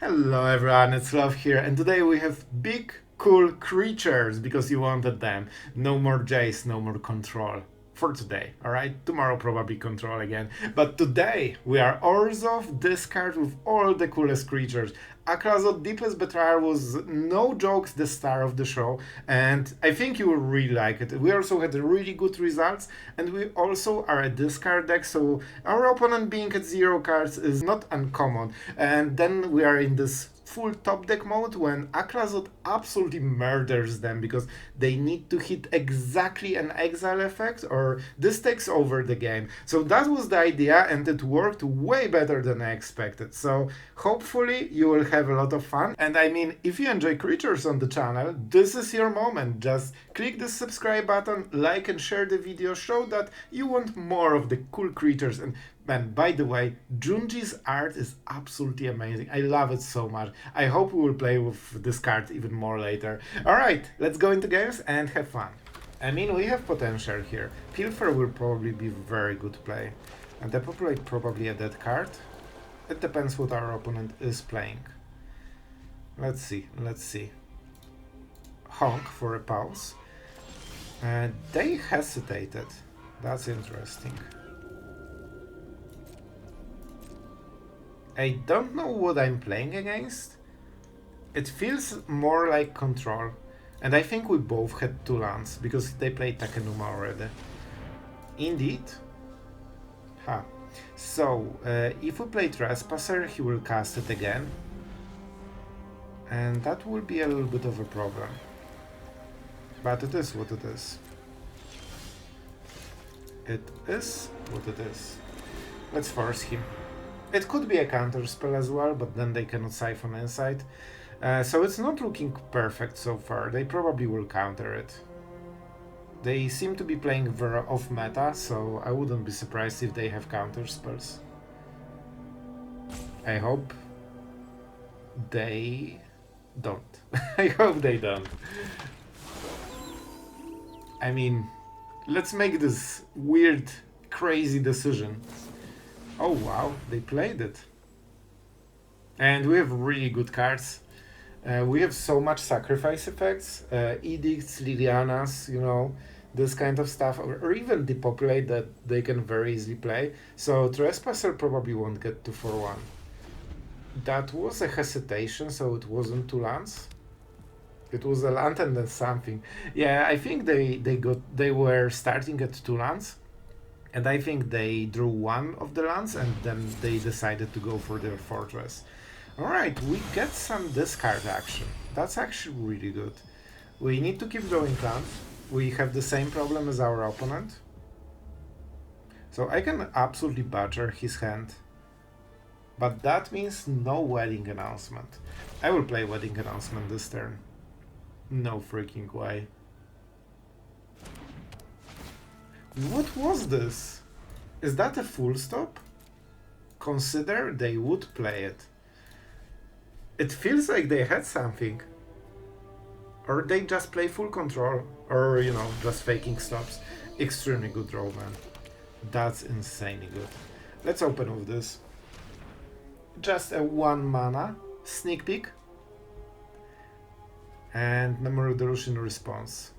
Hello everyone, it's Sloth here, and today we have big, cool creatures because you wanted them. No more Jace, no more control. For today, alright? Tomorrow probably control again. But today we are Orzhov Discard with all the coolest creatures. Aclazotz Deepest Betrayal was no jokes the star of the show, and I think you will really like it. We also had really good results, and we also are a discard deck, so our opponent being at 0 cards is not uncommon. And then we are in this full top deck mode when Aclazotz absolutely murders them because they need to hit exactly an exile effect or this takes over the game. So that was the idea and it worked way better than I expected. So hopefully you will have a lot of fun. And I mean, if you enjoy creatures on the channel, this is your moment. Just click the subscribe button, like and share the video, show that you want more of the cool creatures. And man, by the way, Junji's art is absolutely amazing. I love it so much. I hope we will play with this card even more later. Alright, let's go into games and have fun. I mean, we have potential here. Pilfer will probably be very good play. And depopulate probably a dead card. It depends what our opponent is playing. Let's see. Honk for a pause. They hesitated. That's interesting. I don't know what I'm playing against. It feels more like control. And I think we both had 2 lands, because they played Takenuma already. Indeed. Huh. So, if we play Trespasser, he will cast it again. And that will be a little bit of a problem. But it is what it is. It is what it is. Let's force him. It could be a counter spell as well, but then they cannot siphon insight. So it's not looking perfect so far. They probably will counter it. They seem to be playing very off meta, so I wouldn't be surprised if they have counter spells. I hope they don't. I hope they don't. I mean, let's make this weird, crazy decision. Oh wow, they played it. And we have really good cards. We have so much sacrifice effects, edicts, Lilianas, you know, this kind of stuff, or even depopulate that they can very easily play. So Trespasser probably won't get to 4-1. That was a hesitation, so it wasn't 2 lands. It was a land and then something. Yeah, I think they were starting at 2 lands. And I think they drew 1 of the lands and then they decided to go for their fortress. Alright, we get some discard action. That's actually really good. We need to keep drawing lands. We have the same problem as our opponent. So I can absolutely butcher his hand. But that means no wedding announcement. I will play wedding announcement this turn. No freaking way. What was this? Is that a full stop? Consider they would play it. It feels like they had something. Or they just play full control. Or, you know, just faking stops. Extremely good draw, man. That's insanely good. Let's open with this. Just a 1 mana sneak peek. And Memory Delusion response.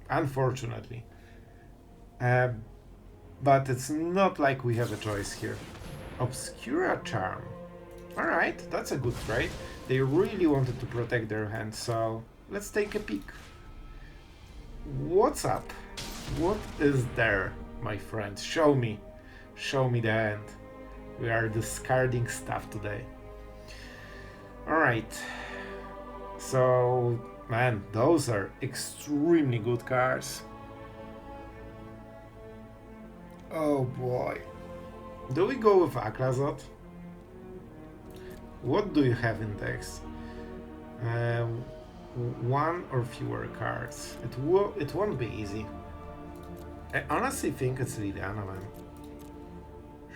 Unfortunately. But it's not like we have a choice here. Obscura Charm. Alright, that's a good trade. They really wanted to protect their hand, so let's take a peek. What's up? What is there, my friend? Show me. Show me the hand. We are discarding stuff today. Alright. So, man, those are extremely good cards. Oh boy. Do we go with Aclazotz? What do you have in decks? 1 or fewer cards. It won't be easy. I honestly think it's Liliana, man.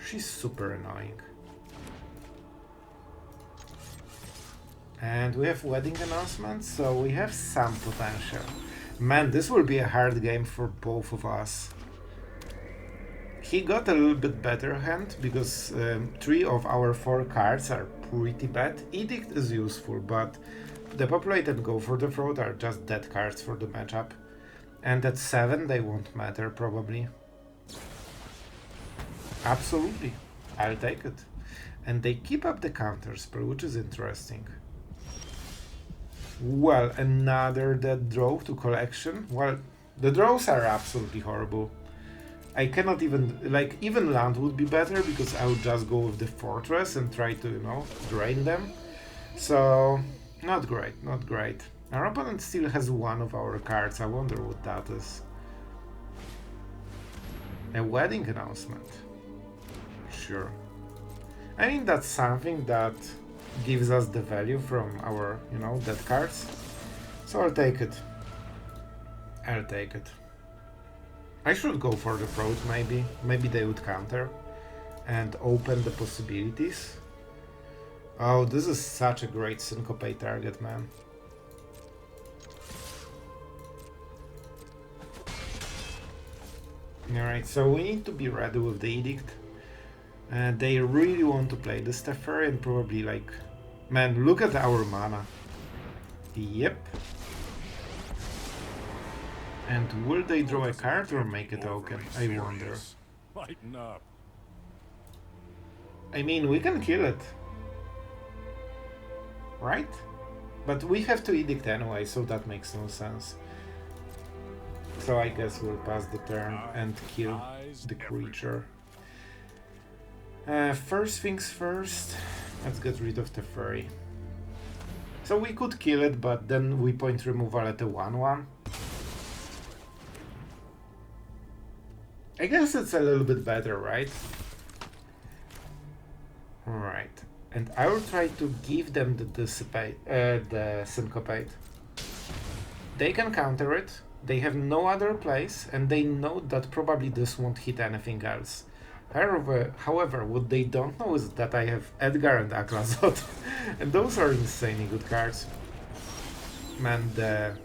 She's super annoying. And we have wedding announcements, so we have some potential. Man, this will be a hard game for both of us. He got a little bit better hand because 3 of our 4 cards are pretty bad. Edict is useful, but Depopulate and Go for the Throat are just dead cards for the matchup. And at 7 they won't matter probably. Absolutely, I'll take it. And they keep up the counter spell, which is interesting. Well, another dead draw to collection. Well, the draws are absolutely horrible. I cannot even, like, even land would be better because I would just go with the fortress and try to, you know, drain them. So, not great, not great. Our opponent still has one of our cards. I wonder what that is. A wedding announcement. Sure. I mean, that's something that gives us the value from our, you know, dead cards. So I'll take it. I'll take it. I should go for the throat, maybe. Maybe they would counter and open the possibilities. Oh, this is such a great Syncope target, man. Alright, so we need to be ready with the Edict. They really want to play the Teferi and probably like... Man, look at our mana. Yep. And will they draw a card or make a token? I wonder. Lighten up. I mean, we can kill it. Right? But we have to Edict anyway, so that makes no sense. So I guess we'll pass the turn and kill the creature. First things first, let's get rid of the Teferi. So we could kill it, but then we point removal at a 1/1. I guess it's a little bit better, right? Alright. And I will try to give them the Syncopate. They can counter it, they have no other place, and they know that probably this won't hit anything else. However, what they don't know is that I have Edgar and Aclazotz, and those are insanely good cards. Man, the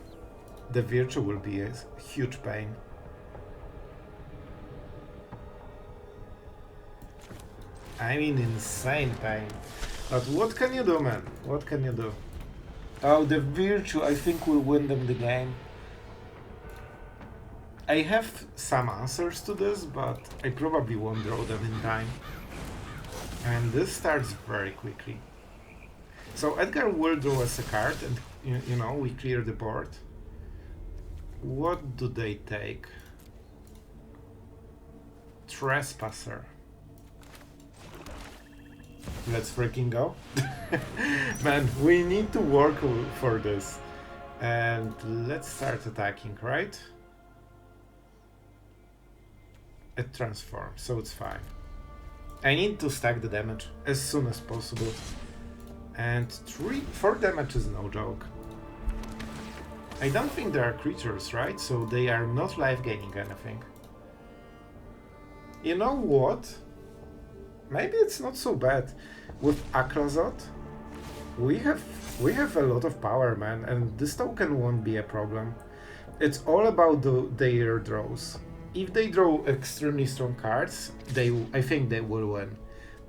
Virtue will be a huge pain. I mean, insane pain. But what can you do, man? What can you do? Oh, the Virtue, I think will win them the game. I have some answers to this, but I probably won't draw them in time. And this starts very quickly. So Edgar will draw us a card and, you know, we clear the board. What do they take? Trespasser. Let's freaking go. Man, we need to work for this. And let's start attacking, right? It transforms, so it's fine. I need to stack the damage as soon as possible. And 4 damage is no joke. I don't think there are creatures, right? So they are not life gaining anything. You know what? Maybe it's not so bad. With Aclazotz, we have a lot of power, man, and this token won't be a problem. It's all about their draws. If they draw extremely strong cards, I think they will win.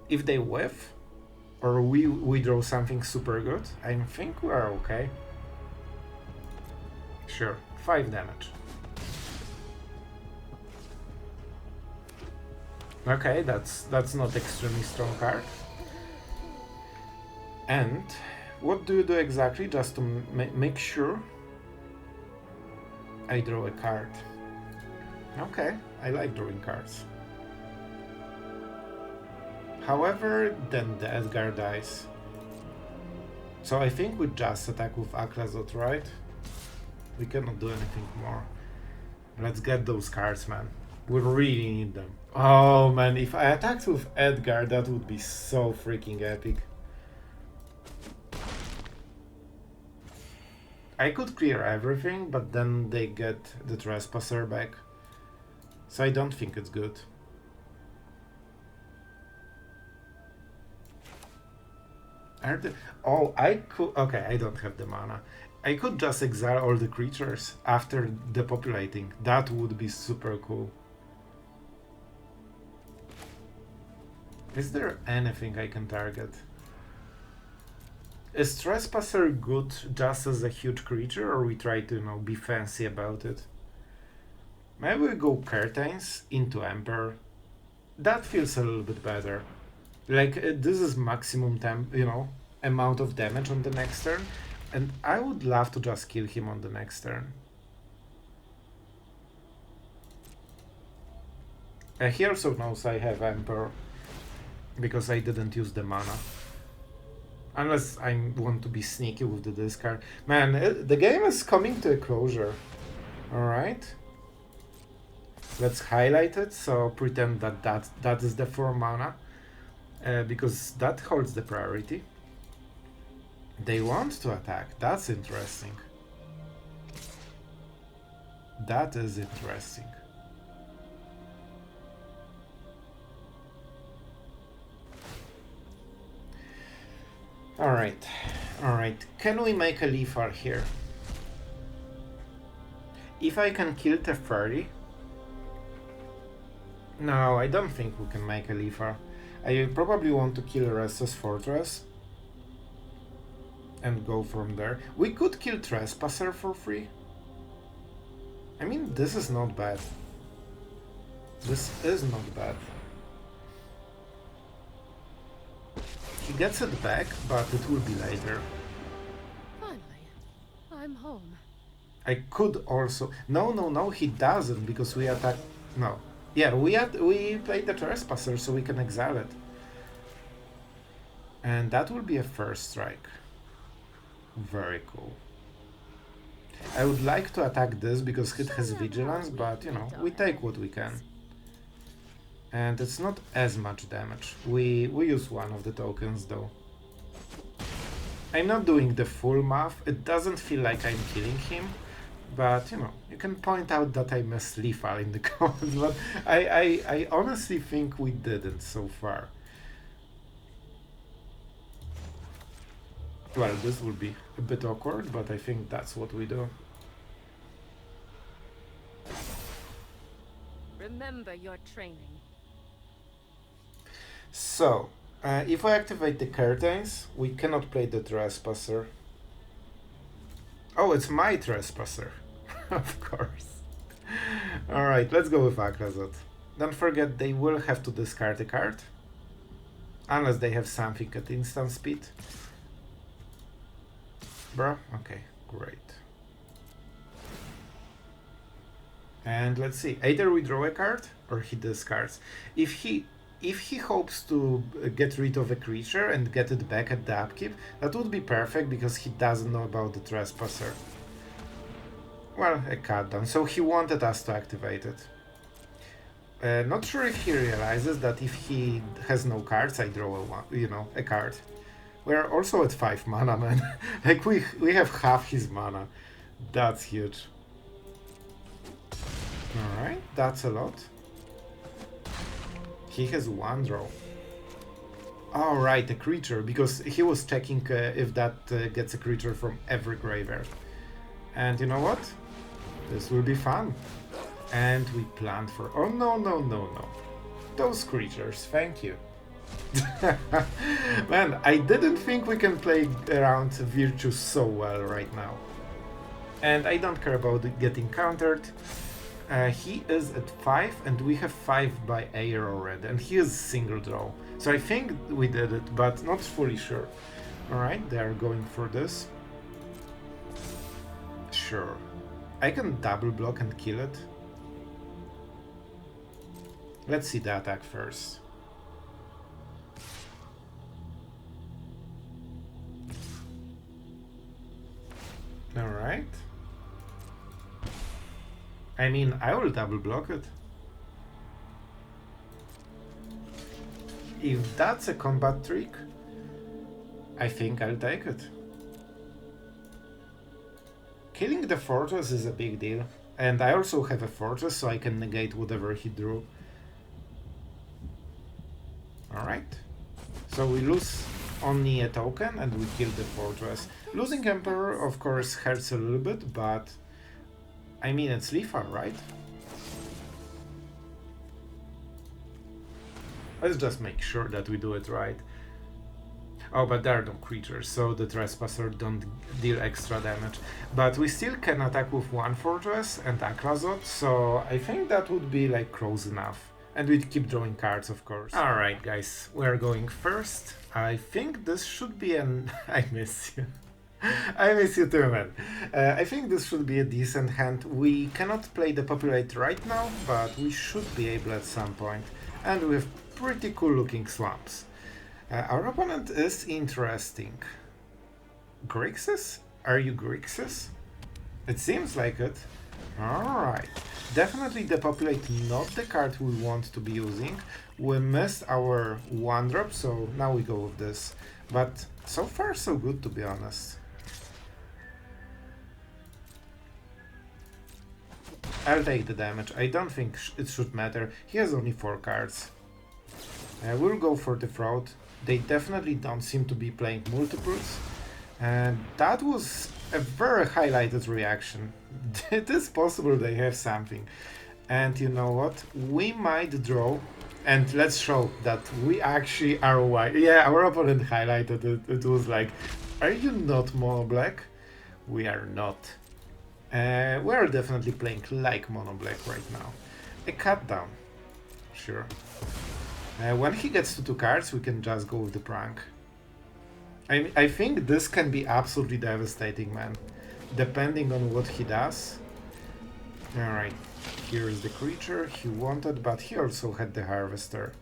If they whiff, or we draw something super good, I think we are okay. Sure, 5 damage. Okay, that's not extremely strong card. And what do you do exactly, just to make sure I draw a card? Okay, I like drawing cards. However, then the Edgar dies. So I think we just attack with Aclazotz, right? We cannot do anything more. Let's get those cards, man. We really need them. Oh man, if I attacked with Edgar, that would be so freaking epic. I could clear everything, but then they get the Trespasser back. So I don't think it's good. Oh, I could... Okay, I don't have the mana. I could just exile all the creatures after depopulating. That would be super cool. Is there anything I can target? Is Trespasser good just as a huge creature, or we try to, you know, be fancy about it? Maybe we go Curtains into Emperor. That feels a little bit better. Like, this is maximum amount of damage on the next turn, and I would love to just kill him on the next turn. He also knows I have Emperor, because I didn't use the mana. Unless I want to be sneaky with the discard. Man, the game is coming to a closure. Alright. Let's highlight it, so pretend that is the 4 mana. Because that holds the priority. They want to attack. That's interesting. That is interesting. Alright, alright. Can we make a Leafar here? If I can kill Teferi... No, I don't think we can make a Leafar. I probably want to kill Restless Fortress. And go from there. We could kill Trespasser for free. I mean, this is not bad. This is not bad. He gets it back, but it will be later. Finally, I'm home. I could also... No, he doesn't, because we attack... No. Yeah, we played the Trespasser, so we can exile it. And that will be a first strike. Very cool. I would like to attack this, because it has Vigilance, but, you know, we take what we can. And it's not as much damage. We use one of the tokens though. I'm not doing the full math. It doesn't feel like I'm killing him. But, you know, you can point out that I missed Leafar in the comments. But I honestly think we didn't so far. Well, this will be a bit awkward, but I think that's what we do. Remember your training. So, if I activate the Curtains, we cannot play the Trespasser. Oh, it's my Trespasser. Of course. Alright, let's go with Aclazotz. Don't forget, they will have to discard a card. Unless they have something at instant speed. Bruh? Okay, great. And let's see, either we draw a card or he discards. If he hopes to get rid of a creature and get it back at the upkeep, that would be perfect because he doesn't know about the Trespasser. Well, a cut down, so he wanted us to activate it. Not sure if he realizes that if he has no cards, I draw a card. We're also at 5 mana, man. Like we have half his mana. That's huge. Alright, that's a lot. He has 1 draw. Oh, right, a creature, because he was checking if that gets a creature from every graveyard. And you know what? This will be fun. And we planned for... Oh, no. Those creatures, thank you. Man, I didn't think we can play around Virtues so well right now. And I don't care about getting countered. He is at 5 and we have 5 by air already, and he is single draw. So I think we did it, but not fully sure. Alright, they are going for this. Sure. I can double block and kill it. Let's see the attack first. Alright. I mean, I will double block it. If that's a combat trick, I think I'll take it. Killing the fortress is a big deal. And I also have a fortress, so I can negate whatever he drew. Alright. So we lose only a token and we kill the fortress. Losing Emperor, of course, hurts a little bit, but... I mean, it's Leafar, right? Let's just make sure that we do it right. Oh, but there are no creatures, so the Trespasser don't deal extra damage. But we still can attack with one Fortress and Aclazotz, so I think that would be like close enough. And we'd keep drawing cards, of course. Alright, guys, we're going first. I think this should be an... I miss you. I miss you too, man. I think this should be a decent hand. We cannot play the Populate right now, but we should be able at some point. And we have pretty cool looking swamps. Our opponent is interesting. Grixis? Are you Grixis? It seems like it. Alright. Definitely the Populate, not the card we want to be using. We missed our 1-drop, so now we go with this. But so far so good, to be honest. I'll take the damage. I don't think it should matter. He has only 4 cards. We'll go for the fraud. They definitely don't seem to be playing multiples. And that was a very highlighted reaction. It is possible they have something. And you know what? We might draw. And let's show that we actually are white. Yeah, our opponent highlighted it. It was like, are you not mono black? We are not. We're definitely playing like mono black right now. A cut down. Sure. When he gets to 2 cards, we can just go with the prank. I think this can be absolutely devastating, man. Depending on what he does. Alright, here is the creature he wanted, but he also had the Harvester.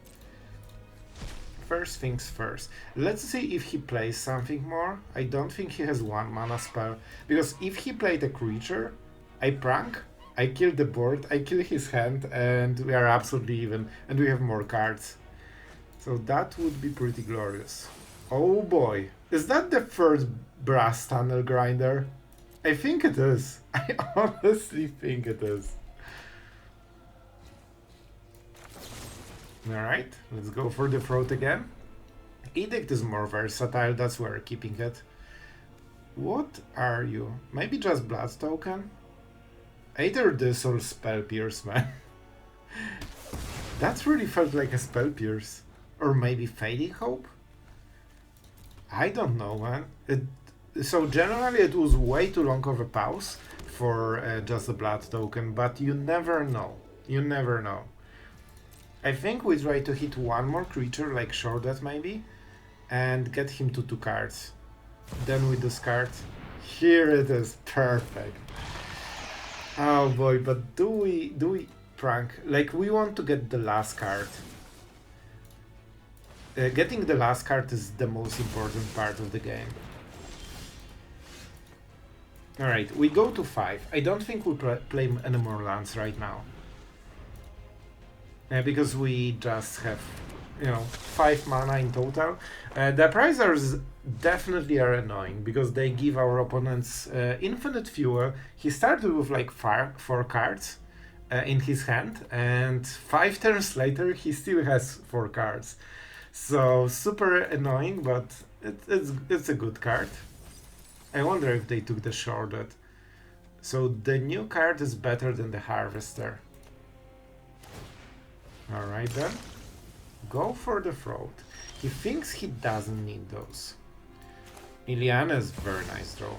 First things first. Let's see if he plays something more. I don't think he has 1 mana spell. Because if he played a creature, I prank, I kill the board, I kill his hand, and we are absolutely even. And we have more cards. So that would be pretty glorious. Oh boy. Is that the first brass tunnel grinder? I think it is. I honestly think it is. Alright, let's go for the throat again. Edict is more versatile, that's why we're keeping it. What are you? Maybe just Blood Token? Either this or Spell Pierce, man. That really felt like a Spell Pierce. Or maybe Fading Hope? I don't know, man. So generally it was way too long of a pause for just a Blood Token, but you never know. You never know. I think we try to hit 1 more creature, like Sheoldred maybe, and get him to 2 cards. Then we discard. Here it is, perfect. Oh boy, but do we prank? Like, we want to get the last card. Getting the last card is the most important part of the game. Alright, we go to 5. I don't think we'll play any more lands right now. Because we just have, 5 mana in total. The Prizers definitely are annoying, because they give our opponents infinite fuel. He started with like 4 cards in his hand, and 5 turns later he still has 4 cards. So super annoying, but it's a good card. I wonder if they took the Sheoldred. So the new card is better than the Harvester. Alright then. Go for the throat. He thinks he doesn't need those. Liliana is very nice draw.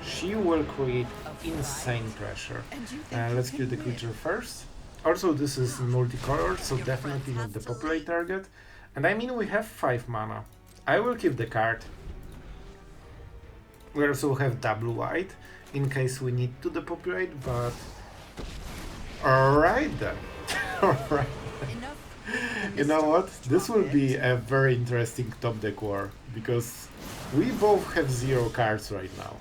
She will create insane pressure. Let's kill the creature first. Also, this is multicolored, so definitely not the Populate target. And I mean, we have 5 mana. I will keep the card. We also have double white, in case we need to depopulate, but... Alright then. Alright. You know what? This will be a very interesting top deck war, because we both have 0 cards right now.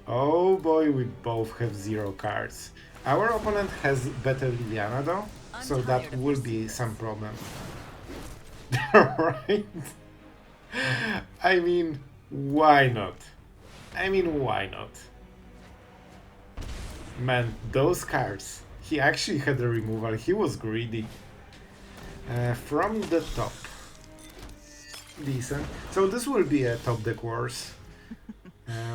Oh boy, we both have 0 cards. Our opponent has better Liliana though, so that will be some problem. Right? I mean, why not? Why not? Man, those cards. He actually had a removal, he was greedy. From the top. Decent. So this will be a top deck wars.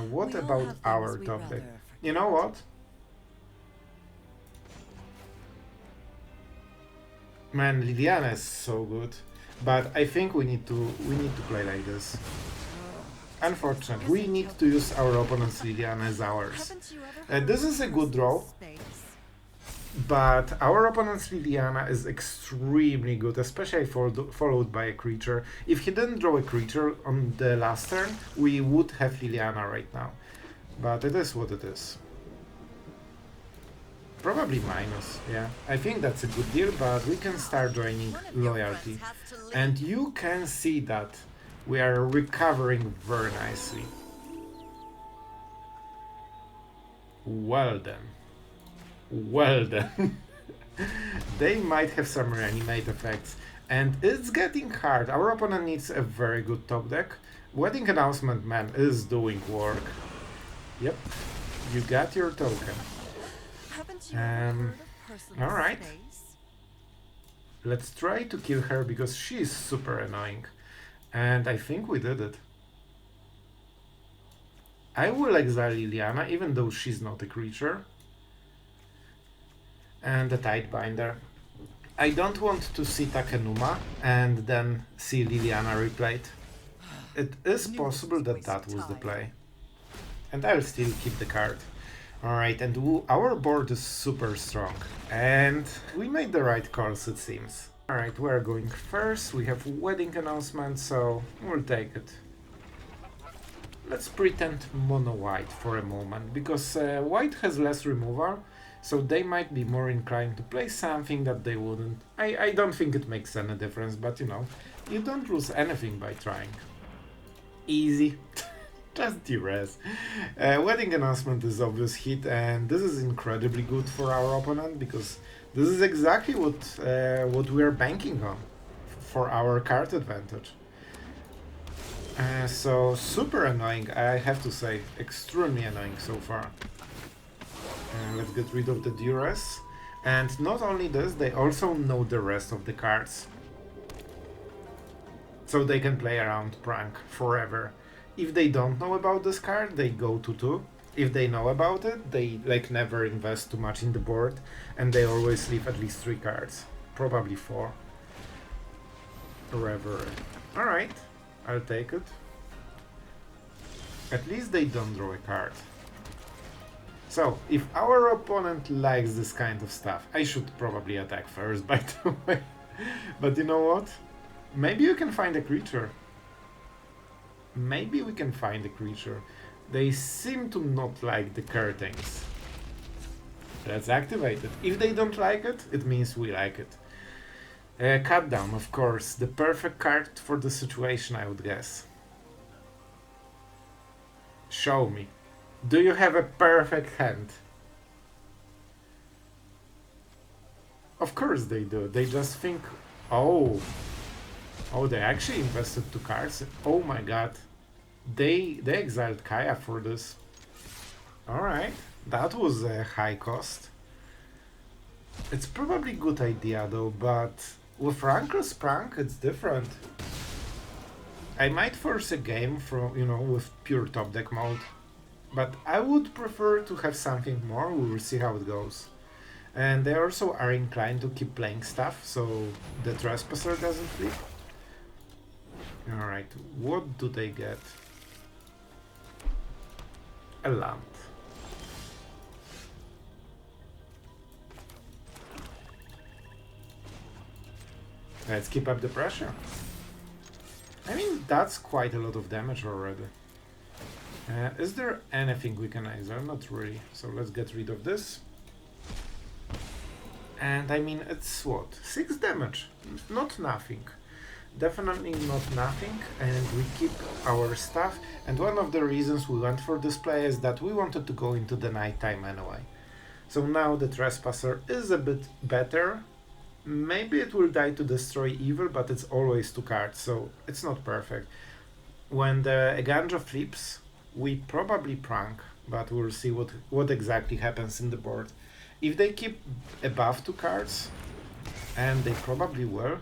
What about our top deck? You know what? Man, Liliana is so good. But I think we need to play like this. Unfortunately, we need to use our opponent's Liliana as ours. This is a good draw, but our opponent's Liliana is extremely good, especially followed by a creature. If he didn't draw a creature on the last turn, we would have Liliana right now. But it is what it is. Probably minus, yeah. I think that's a good deal, but we can start joining loyalty. And you can see that we are recovering very nicely. Well then. Well then. They might have some reanimate effects. And it's getting hard. Our opponent needs a very good top deck. Wedding Announcement Man is doing work. Yep. You got your token. Alright. Let's try to kill her because she's super annoying. And I think we did it. I will exile Liliana even though she's not a creature. And the Tidebinder. I don't want to see Takenuma and then see Liliana replayed. It is possible that that was the play. And I'll still keep the card. Alright, and our board is super strong. And we made the right calls, it seems. Alright, we're going first. We have Wedding Announcement, so we'll take it. Let's pretend mono white for a moment, because white has less removal, so they might be more inclined to play something that they wouldn't. I don't think it makes any difference, but you know, you don't lose anything by trying. Easy. Just de-res. Wedding Announcement is obvious hit, and this is incredibly good for our opponent because this is exactly what we are banking on for our card advantage. So super annoying, I have to say, extremely annoying so far. Let's get rid of the duress. And not only this, they also know the rest of the cards. So they can play around Prank forever. If they don't know about this card, they go to 2. If they know about it, they like never invest too much in the board, and they always leave at least 3 cards, probably 4. Reverie. Alright, I'll take it. At least they don't draw a card. So, if our opponent likes this kind of stuff, I should probably attack first, by the way. But you know what? Maybe you can find a creature. Maybe we can find a creature. They seem to not like the curtains. Let's activate it. If they don't like it, it means we like it. Cut down, of course. The perfect card for the situation, I would guess. Show me. Do you have a perfect hand? Of course they do. They just think, oh, they actually invested 2 cards. Oh my god. They exiled Kaya for this. Alright. That was a high cost. It's probably a good idea though, but with Rankle's Prank it's different. I might force a game from, you know, with Pure Topdeck Mode. But I would prefer to have something more. We will see how it goes. And they also are inclined to keep playing stuff, so the Trespasser doesn't flip. Alright, what do they get? A lamp. Let's keep up the pressure. I mean, that's quite a lot of damage already. Is there anything we can exile? Not really. So let's get rid of this. And I mean, it's what? 6 damage. Not nothing. Definitely not nothing. And we keep our stuff. And one of the reasons we went for this play is that we wanted to go into the nighttime anyway. So now the Trespasser is a bit better. Maybe it will die to destroy evil, but it's always 2 cards, so it's not perfect. When the Eganja flips, we probably prank, but we'll see what exactly happens in the board. If they keep above 2 cards, and they probably will,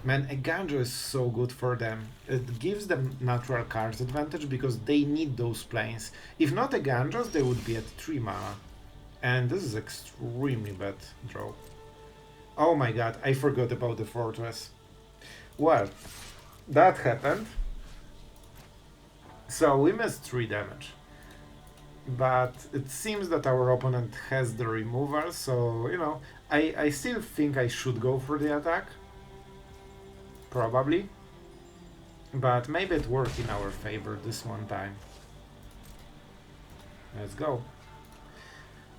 man, Eganja is so good for them. It gives them natural cards advantage because they need those planes. If not Eganjas, they would be at 3 mana. And this is extremely bad draw. Oh my god, I forgot about the fortress. Well, that happened. So we missed 3 damage. But it seems that our opponent has the removal, so, you know, I still think I should go for the attack. Probably. But maybe it worked in our favor this one time. Let's go.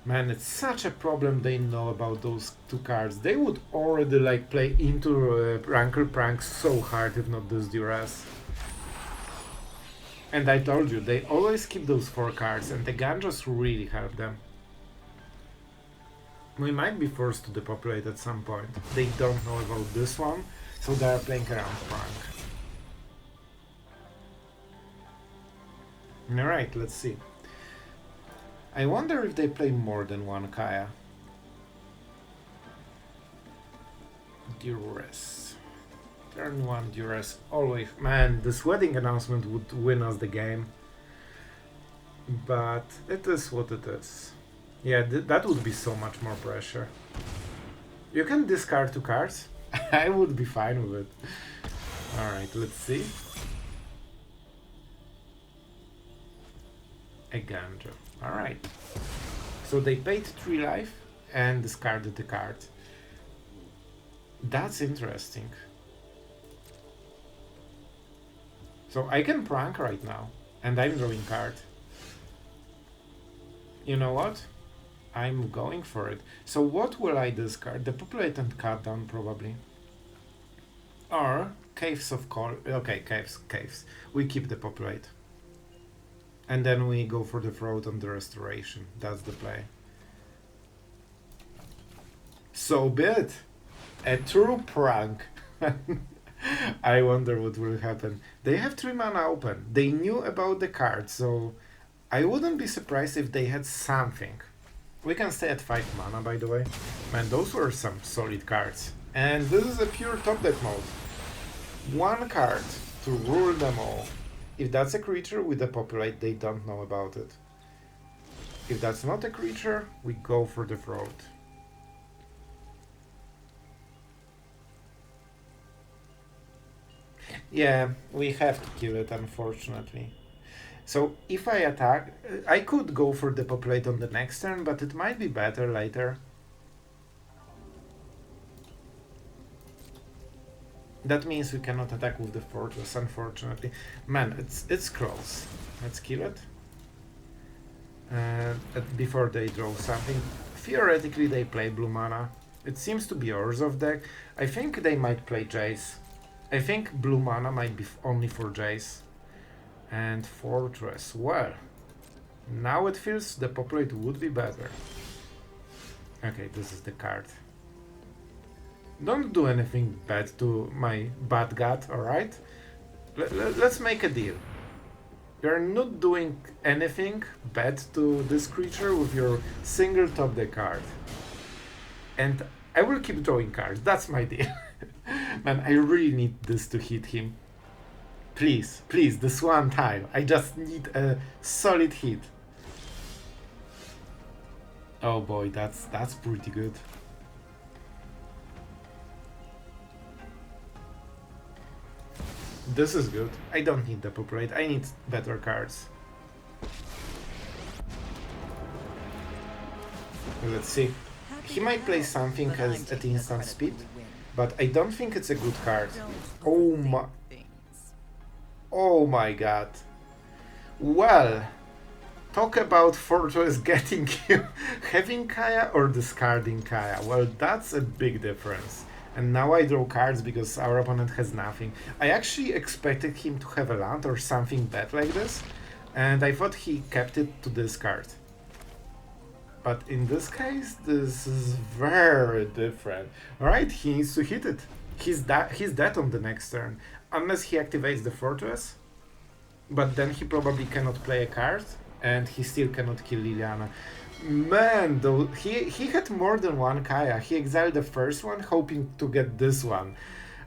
Man, it's such a problem they know about those 2 cards. They would already like play into Rankle Prank so hard if not this duress. And I told you, they always keep those 4 cards and the gun just really help them. We might be forced to depopulate at some point. They don't know about this one, so they are playing around Prank. Alright, let's see. I wonder if they play more than 1 Kaya. Duress. Turn 1 Duress. Always. Man, this wedding announcement would win us the game. But it is what it is. Yeah, that would be so much more pressure. You can discard 2 cards. I would be fine with it. Alright, let's see. A Ganja. Alright. So they paid 3 life and discarded the card. That's interesting. So I can prank right now, and I'm drawing card. You know what? I'm going for it. So what will I discard? Depopulate and cut down probably. Or Caves of Call. Okay, caves. We keep Depopulate. And then we go for the Fraud on the Restoration. That's the play. So be it. A true prank. I wonder what will happen. They have 3 mana open. They knew about the card, so I wouldn't be surprised if they had something. We can stay at 5 mana, by the way. Man, those were some solid cards. And this is a pure Topdeck mode. 1 card to rule them all. If that's a creature with a populate, they don't know about it. If that's not a creature, we go for the Fraud. Yeah, we have to kill it, unfortunately. So if I attack, I could go for the populate on the next turn, but it might be better later. That means we cannot attack with the fortress, unfortunately. Man, it's close. Let's kill it. Before they draw something. Theoretically, they play blue mana. It seems to be Orzhov deck. I think they might play Jace. I think blue mana might be only for Jace. And Fortress. Well, now it feels the populate would be better. Okay, this is the card. Don't do anything bad to my bad gut, alright? Let's make a deal. You're not doing anything bad to this creature with your single top deck card. And I will keep drawing cards, that's my deal. Man, I really need this to hit him. Please, please, this one time. I just need a solid hit. Oh boy, that's pretty good. This is good. I don't need the populate, I need better cards. Let's see. He might play something at instant speed, but I don't think it's a good card. Oh my god. Well, talk about Fortress getting you having Kaya or discarding Kaya. Well, that's a big difference. And now I draw cards because our opponent has nothing. I actually expected him to have a land or something bad like this, and I thought he kept it to discard. But in this case, this is very different. Alright, he needs to hit it. He's dead on the next turn, unless he activates the Fortress. But then he probably cannot play a card, and he still cannot kill Liliana. Man, though, he had more than one Kaya. He exiled the first one, hoping to get this one.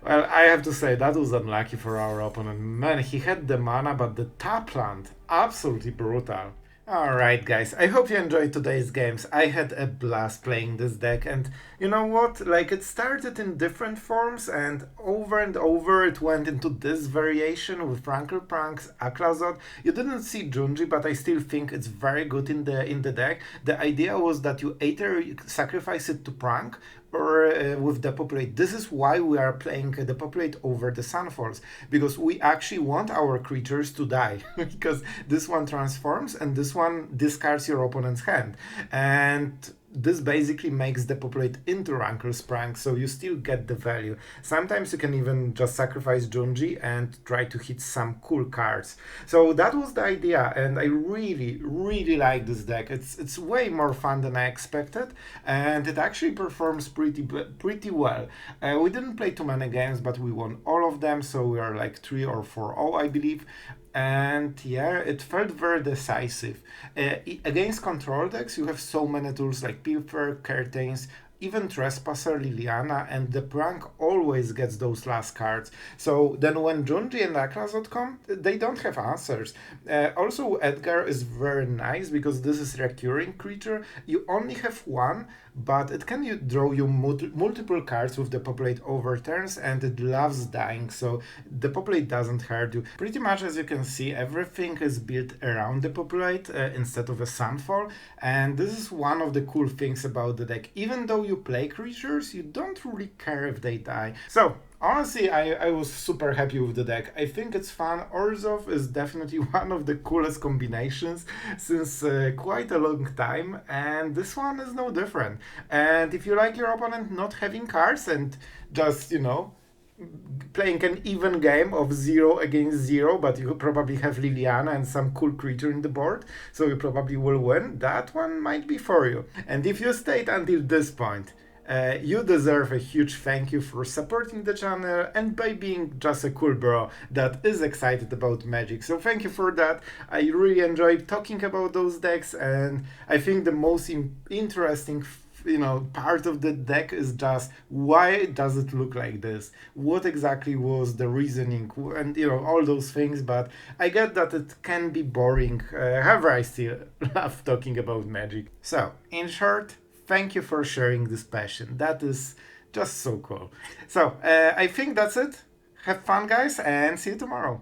Well, I have to say, that was unlucky for our opponent. Man, he had the mana, but the tap land, absolutely brutal. Alright guys, I hope you enjoyed today's games. I had a blast playing this deck, and you know what, like it started in different forms and over it went into this variation with Rankle Pranks, Aclazotz. You didn't see Junji, but I still think it's very good in the deck. The idea was that you either sacrifice it to Prank or with Depopulate. This is why we are playing Depopulate over the Sunfalls, because we actually want our creatures to die, because this one transforms and this one discards your opponent's hand. And this basically makes Depopulate into Rankle's Prank, so you still get the value. Sometimes you can even just sacrifice Junji and try to hit some cool cards. So that was the idea, and I really like this deck. It's way more fun than I expected, and it actually performs pretty well. We didn't play too many games, but we won all of them, so we are like 3 or 4-0, I believe. And yeah, it felt very decisive. Against control decks, you have so many tools like Pilfer, Curtains, even Trespasser, Liliana, and the Prank always gets those last cards. So then when Junji and Aclazotz come, they don't have answers. Also, Edgar is very nice because this is recurring creature. You only have one, but it can draw you multiple cards with the Depopulate over turns, and it loves dying, so the Depopulate doesn't hurt you. Pretty much, as you can see, everything is built around the Depopulate instead of a Sunfall, and this is one of the cool things about the deck. Even though you play creatures, you don't really care if they die. So honestly, I was super happy with the deck. I think it's fun. Orzhov is definitely one of the coolest combinations since quite a long time, and this one is no different. And if you like your opponent not having cards and just, you know, playing an even game of 0 against 0, but you probably have Liliana and some cool creature in the board, so you probably will win, that one might be for you. And if you stayed until this point, you deserve a huge thank you for supporting the channel and by being just a cool bro that is excited about Magic. So thank you for that. I really enjoyed talking about those decks, and I think the most interesting part of the deck is just why does it look like this? What exactly was the reasoning? And all those things, but I get that it can be boring. However, I still love talking about Magic. So, in short, thank you for sharing this passion. That is just so cool. So, I think that's it. Have fun, guys, and see you tomorrow.